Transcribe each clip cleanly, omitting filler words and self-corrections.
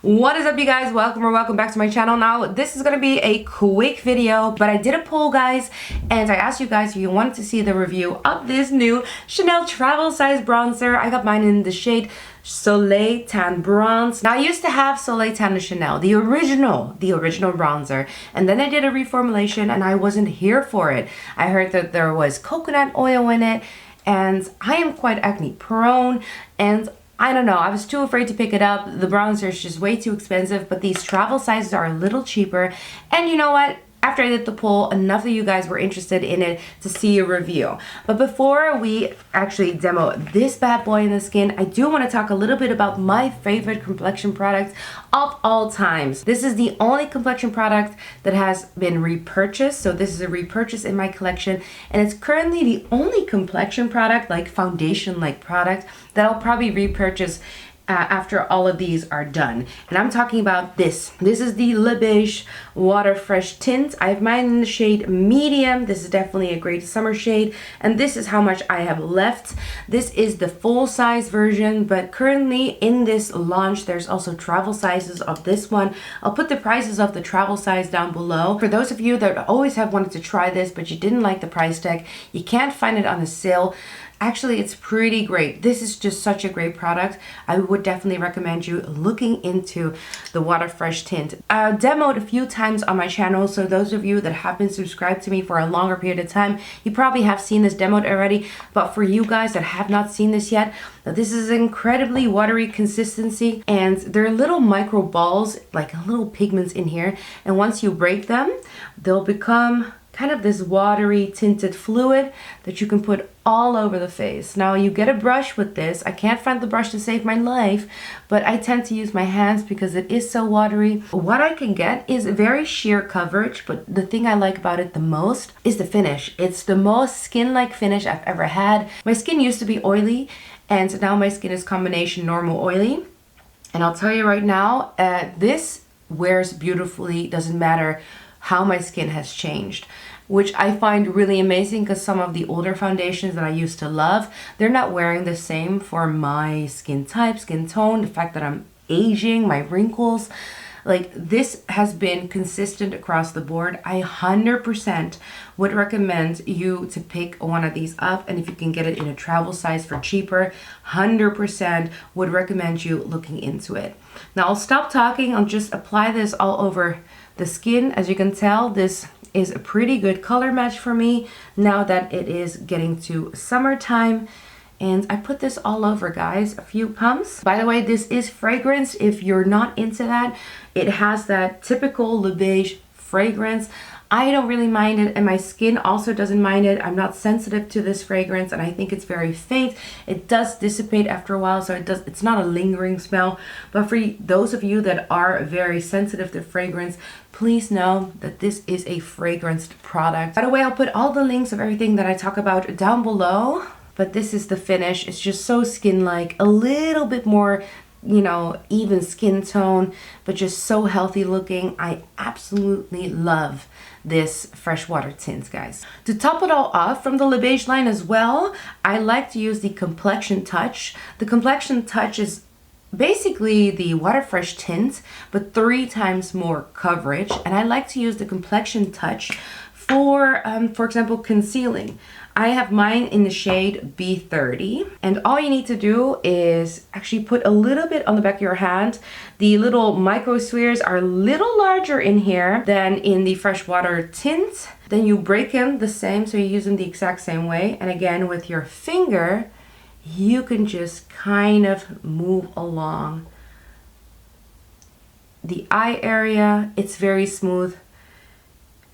What is up, you guys? Welcome back to my channel. Now this is gonna be a quick video, but I did a poll, guys, and I asked you guys if you wanted to see the review of this new Chanel travel size bronzer. I got mine in the shade Soleil Tan Bronze. Now I used to have Soleil Tan de Chanel, the original bronzer, and then I did a reformulation and I wasn't here for it. I heard that there was coconut oil in it, and I am quite acne prone, and I don't know, I was too afraid to pick it up. The bronzer is just way too expensive, but these travel sizes are a little cheaper. And you know what? After I did the poll, enough of you guys were interested in it to see a review. But before we actually demo this bad boy in the skin, I do want to talk a little bit about my favorite complexion product of all times. This is the only complexion product that has been repurchased. So this is a repurchase in my collection, and it's currently the only complexion product, like foundation-like product, that I'll probably repurchase after all of these are done. And I'm talking about this. This is the Beiges Water Fresh Tint. I have mine in the shade medium. This is definitely a great summer shade, and this is how much I have left. This is the full size version, but currently in this launch there's also travel sizes of this one. I'll put the prices of the travel size down below. For those of you that always have wanted to try this but you didn't like the price tag, you can't find it on a sale. Actually, it's pretty great. This is just such a great product. I would definitely recommend you looking into the Water Fresh Tint. I demoed a few times on my channel, so those of you that have been subscribed to me for a longer period of time, you probably have seen this demoed already. But for you guys that have not seen this yet, this is incredibly watery consistency, and there are little micro balls, like little pigments in here, and once you break them, they'll become kind of this watery tinted fluid that you can put all over the face. Now you get a brush with this. I can't find the brush to save my life, but I tend to use my hands because it is so watery. What I can get is very sheer coverage, but the thing I like about it the most is the finish. It's the most skin-like finish I've ever had. My skin used to be oily, and now my skin is combination normal oily. And I'll tell you right now, this wears beautifully. Doesn't matter how my skin has changed, which I find really amazing, because some of the older foundations that I used to love, they're not wearing the same for my skin type, skin tone, the fact that I'm aging, my wrinkles. Like, this has been consistent across the board. I 100% would recommend you to pick one of these up, and if you can get it in a travel size for cheaper, 100% would recommend you looking into it. Now I'll stop talking. I'll just apply this all over the skin. As you can tell, this is a pretty good color match for me now that it is getting to summertime. And I put this all over, guys, a few pumps. By the way, this is fragrance. If you're not into that, it has that typical Beiges fragrance. I don't really mind it, and my skin also doesn't mind it. I'm not sensitive to this fragrance, and I think it's very faint. It does dissipate after a while, so it's not a lingering smell. But for those of you that are very sensitive to fragrance, please know that this is a fragranced product. By the way, I'll put all the links of everything that I talk about down below. But this is the finish. It's just so skin-like, a little bit more, you know, even skin tone, but just so healthy looking. I absolutely love this freshwater tint, guys. To top it all off, from the Beiges line as well, I like to use the Complexion Touch. The Complexion Touch is basically the Water Fresh Tint, but 3 times more coverage. And I like to use the Complexion Touch for example, concealing. I have mine in the shade B30, and all you need to do is actually put a little bit on the back of your hand. The little micro spheres are a little larger in here than in the freshwater tint. Then you break them the same, so you use them the exact same way. And again, with your finger, you can just kind of move along the eye area. It's very smooth.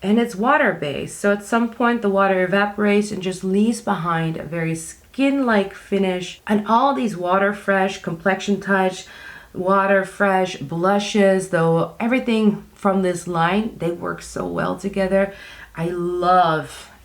And it's water-based, so at some point the water evaporates and just leaves behind a very skin-like finish. And all these Water Fresh, Complexion Touch, Water Fresh blushes, though everything from this line, they work so well together. I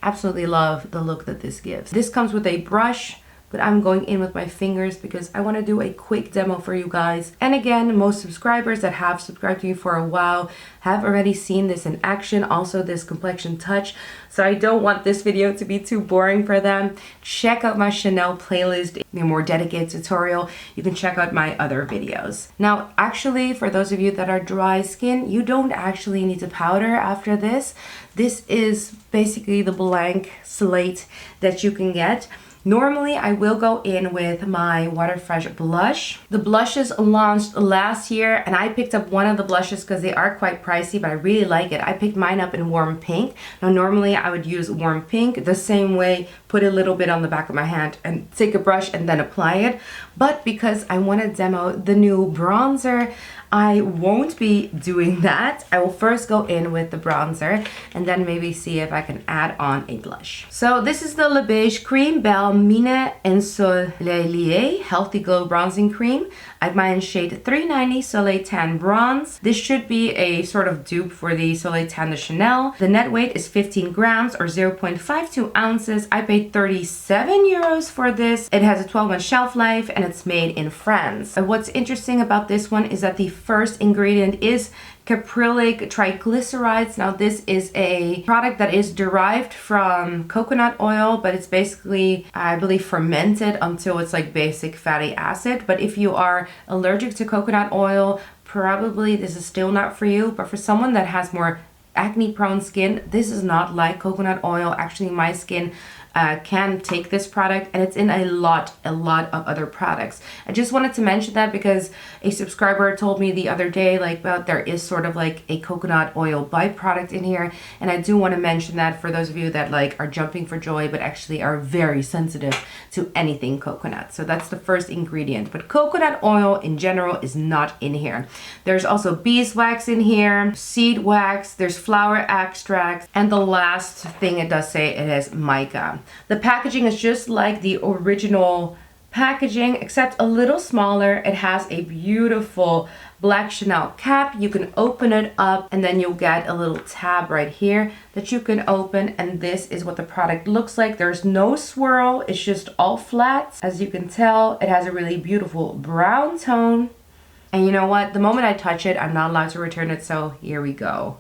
absolutely love the look that this gives. This comes with a brush, but I'm going in with my fingers because I want to do a quick demo for you guys. And again, most subscribers that have subscribed to me for a while have already seen this in action, also this complexion touch. So I don't want this video to be too boring for them. Check out my Chanel playlist, a more dedicated tutorial. You can check out my other videos. Now, actually, for those of you that are dry skin, you don't actually need to powder after this. This is basically the blank slate that you can get. Normally, I will go in with my Water Fresh blush. The blushes launched last year, and I picked up one of the blushes because they are quite pricey, but I really like it. I picked mine up in warm pink. Now, normally I would use warm pink the same way, put a little bit on the back of my hand and take a brush and then apply it. But because I want to demo the new bronzer, I won't be doing that. I will first go in with the bronzer and then maybe see if I can add on a blush. So this is the Le Beige Cream Belle Mine Ensoleillée Healthy Glow Bronzing Cream. I have mine in shade 390 Soleil Tan Bronze. This should be a sort of dupe for the Soleil Tan de Chanel. The net weight is 15 grams or 0.52 ounces. I paid 37 euros for this. It has a 12-month shelf life and it's made in France. What's interesting about this one is that the first ingredient is caprylic triglycerides. Now this is a product that is derived from coconut oil, but it's basically, I believe, fermented until it's like basic fatty acid. But if you are allergic to coconut oil, probably this is still not for you. But for someone that has more acne prone skin, this is not like coconut oil. Actually, my skin can take this product, and it's in a lot of other products. I just wanted to mention that because a subscriber told me the other day about there is sort of like a coconut oil byproduct in here, and I do want to mention that for those of you that are jumping for joy but actually are very sensitive to anything coconut. So that's the first ingredient, but coconut oil in general is not in here. There's also beeswax in here, seed wax, there's flower extracts, and the last thing it does say, it has mica. The packaging is just like the original packaging, except a little smaller. It has a beautiful black Chanel cap. You can open it up and then you'll get a little tab right here that you can open, and this is what the product looks like. There's no swirl, it's just all flat. As you can tell, it has a really beautiful brown tone. And you know what? The moment I touch it, I'm not allowed to return it, so here we go.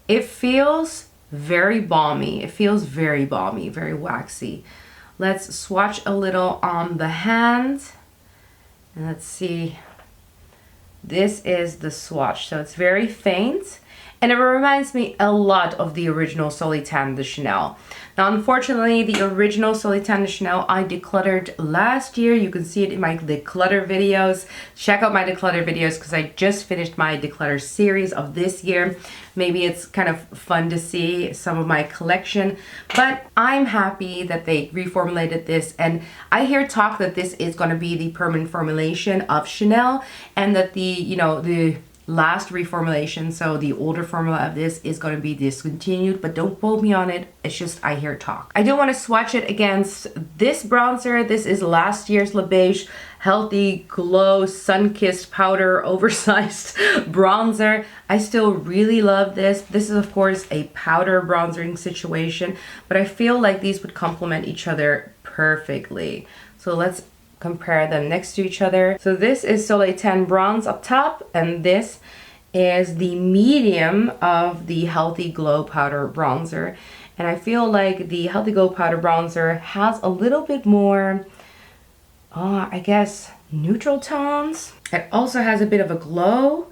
It feels very balmy. It feels very balmy, very waxy. Let's swatch a little on the hand. And let's see. This is the swatch. So it's very faint. And it reminds me a lot of the original Soleil Tan de Chanel. Now, unfortunately, the original Soleil Tan de Chanel I decluttered last year. You can see it in my declutter videos. Check out my declutter videos because I just finished my declutter series of this year. Maybe it's kind of fun to see some of my collection, but I'm happy that they reformulated this. And I hear talk that this is going to be the permanent formulation of Chanel, and that the last reformulation, so the older formula of this, is going to be discontinued, but don't quote me on it. It's just I hear talk. I do want to swatch it against this bronzer. This is last year's Le Beige Healthy Glow Sun-Kissed Powder Oversized Bronzer. I still really love this. This is of course a powder bronzing situation, but I feel like these would complement each other perfectly. So let's compare them next to each other. So this is Soleil Tan Bronze up top, and this is the medium of the Healthy Glow Powder Bronzer. And I feel like the Healthy Glow Powder Bronzer has a little bit more, I guess, neutral tones. It also has a bit of a glow.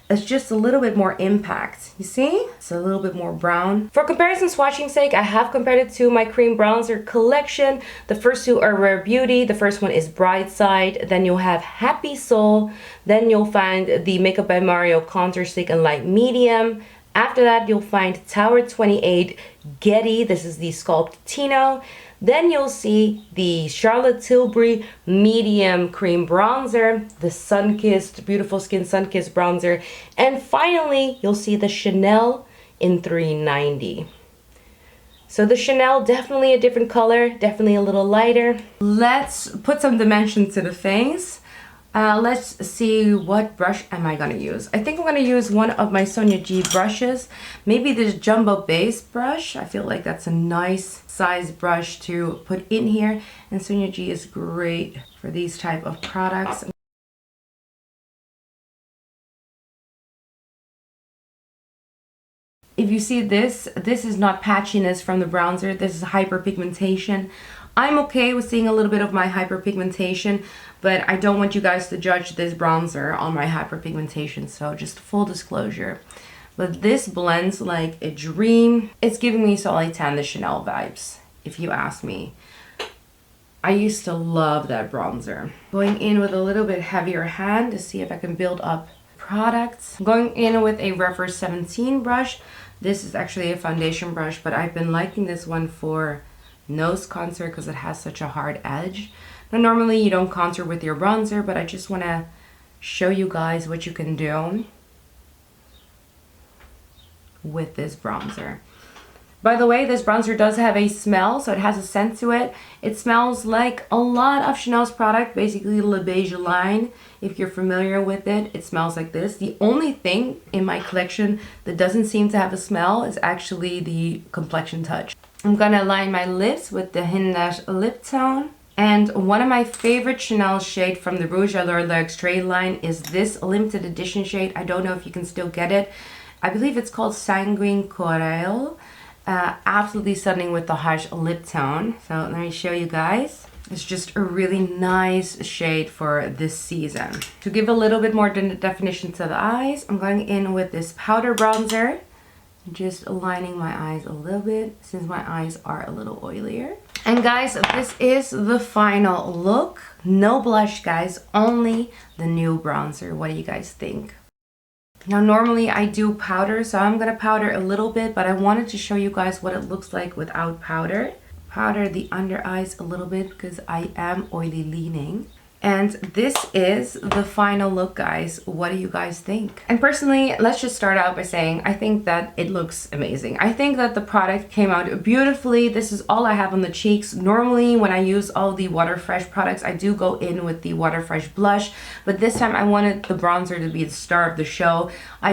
It's just a little bit more impact. You see? It's a little bit more brown. For comparison swatching sake, I have compared it to my cream bronzer collection. The first two are Rare Beauty. The first one is Bright Side. Then you'll have Happy Soul. Then you'll find the Makeup by Mario Contour Stick in Light Medium. After that, you'll find Tower 28 Getty. This is the Sculpt Tino. Then you'll see the Charlotte Tilbury Medium Cream Bronzer, the Sun-Kissed, Beautiful Skin Sun-Kissed Bronzer, and finally, you'll see the Chanel in 390. So the Chanel, definitely a different color, definitely a little lighter. Let's put some dimension to the face. Let's see, what brush am I gonna use? I think I'm gonna use one of my Sonia G brushes. Maybe this jumbo base brush. I feel like that's a nice size brush to put in here. And Sonia G is great for these type of products. If you see this is not patchiness from the bronzer. This is hyperpigmentation. I'm okay with seeing a little bit of my hyperpigmentation, but I don't want you guys to judge this bronzer on my hyperpigmentation, so just full disclosure. But this blends like a dream. It's giving me Soleil the Chanel vibes, if you ask me. I used to love that bronzer. Going in with a little bit heavier hand to see if I can build up products. Going in with a REPHR 17 brush. This is actually a foundation brush, but I've been liking this one for nose contour because it has such a hard edge. Now normally you don't contour with your bronzer, but I just want to show you guys what you can do with this bronzer. By the way, this bronzer does have a smell, so it has a scent to it. It smells like a lot of Chanel's product, basically the Beiges line. If you're familiar with it, it smells like this. The only thing in my collection that doesn't seem to have a smell is actually the Complexion Touch. I'm gonna line my lips with the Hindash lip tone. And one of my favorite Chanel shade from the Rouge Allure L'Extrait line is this limited edition shade. I don't know if you can still get it. I believe it's called Sanguine Corail. Absolutely stunning with the harsh lip tone. So let me show you guys. It's just a really nice shade for this season. To give a little bit more definition to the eyes, I'm going in with this powder bronzer. Just aligning my eyes a little bit since my eyes are a little oilier. And guys, this is the final look. No blush, guys, only the new bronzer. What do you guys think? Now normally I do powder, so I'm gonna powder a little bit, but I wanted to show you guys what it looks like without powder. Powder the under eyes a little bit because I am oily leaning. And this is the final look, guys. What do you guys think? And personally, let's just start out by saying I think that it looks amazing. I think that the product came out beautifully. This is all I have on the cheeks. Normally, when I use all the Water Fresh products, I do go in with the Water Fresh blush, but this time I wanted the bronzer to be the star of the show. I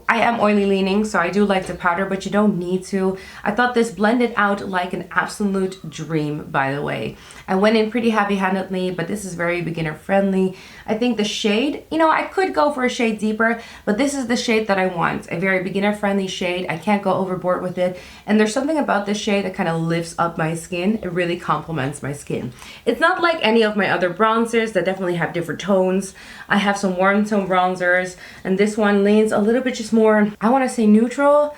am oily leaning, so I do like to powder, but you don't need to. I thought this blended out like an absolute dream, by the way. I went in pretty heavy-handedly, but this is very beginner friendly. I think the shade, you know, I could go for a shade deeper, but this is the shade that I want. A very beginner friendly shade. I can't go overboard with it. And there's something about this shade that kind of lifts up my skin. It really complements my skin. It's not like any of my other bronzers that definitely have different tones. I have some warm tone bronzers, and this one leans a little bit just more, I want to say neutral.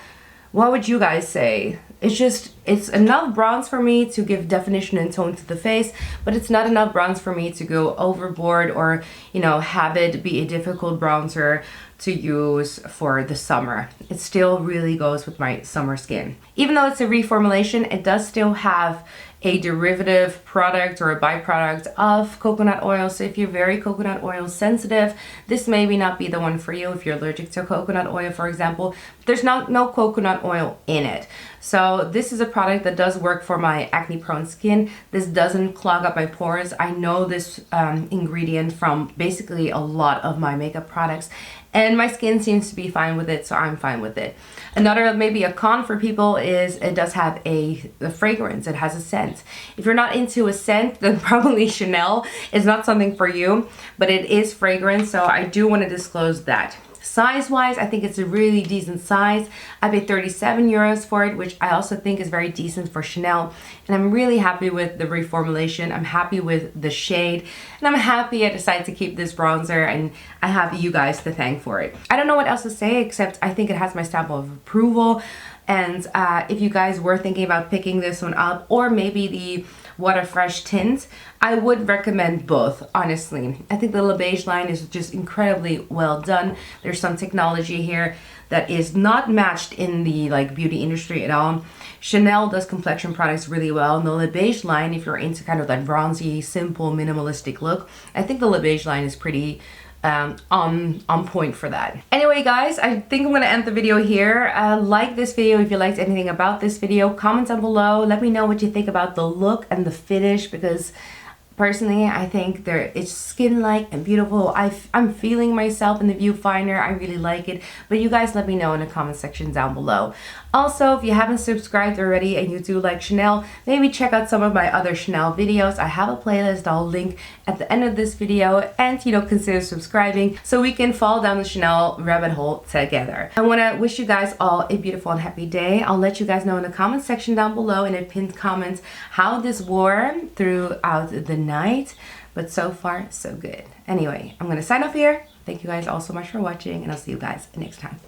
What would you guys say? It's enough bronze for me to give definition and tone to the face, but it's not enough bronze for me to go overboard or, you know, have it be a difficult bronzer to use for the summer. It still really goes with my summer skin. Even though it's a reformulation, it does still have a derivative product or a byproduct of coconut oil. So if you're very coconut oil sensitive, this maybe not be the one for you. If you're allergic to coconut oil, for example, there's no coconut oil in it. So this is a product that does work for my acne prone skin. This doesn't clog up my pores. I know this ingredient from basically a lot of my makeup products, and my skin seems to be fine with it, so I'm fine with it. Another, maybe a con for people, is it does have a fragrance. It has a scent. If you're not into a scent, then probably Chanel is not something for you, but it is fragrance, so I do want to disclose that. Size-wise, I think it's a really decent size. I paid 37 euros for it, which I also think is very decent for Chanel. And I'm really happy with the reformulation. I'm happy with the shade. And I'm happy I decided to keep this bronzer, and I have you guys to thank for it. I don't know what else to say, except I think it has my stamp of approval. And if you guys were thinking about picking this one up, or maybe the Water Fresh Tint, I would recommend both, honestly. I think the Le Beige line is just incredibly well done. There's some technology here that is not matched in the beauty industry at all. Chanel does complexion products really well, and the Le Beige line, if you're into kind of that bronzy, simple, minimalistic look, I think the Le Beige line is pretty on point for that. Anyway, guys, I think I'm gonna end the video here. Like this video if you liked anything about this video. Comment down below. Let me know what you think about the look and the finish, because Personally, I think it's skin-like and beautiful. I'm feeling myself in the viewfinder. I really like it. But you guys let me know in the comment section down below. Also, if you haven't subscribed already and you do like Chanel, maybe check out some of my other Chanel videos. I have a playlist I'll link at the end of this video, and consider subscribing so we can fall down the Chanel rabbit hole together. I want to wish you guys all a beautiful and happy day. I'll let you guys know in the comment section down below in a pinned comment how this wore throughout the night, but so far so good. Anyway, I'm gonna sign off here. Thank you guys all so much for watching, and I'll see you guys next time.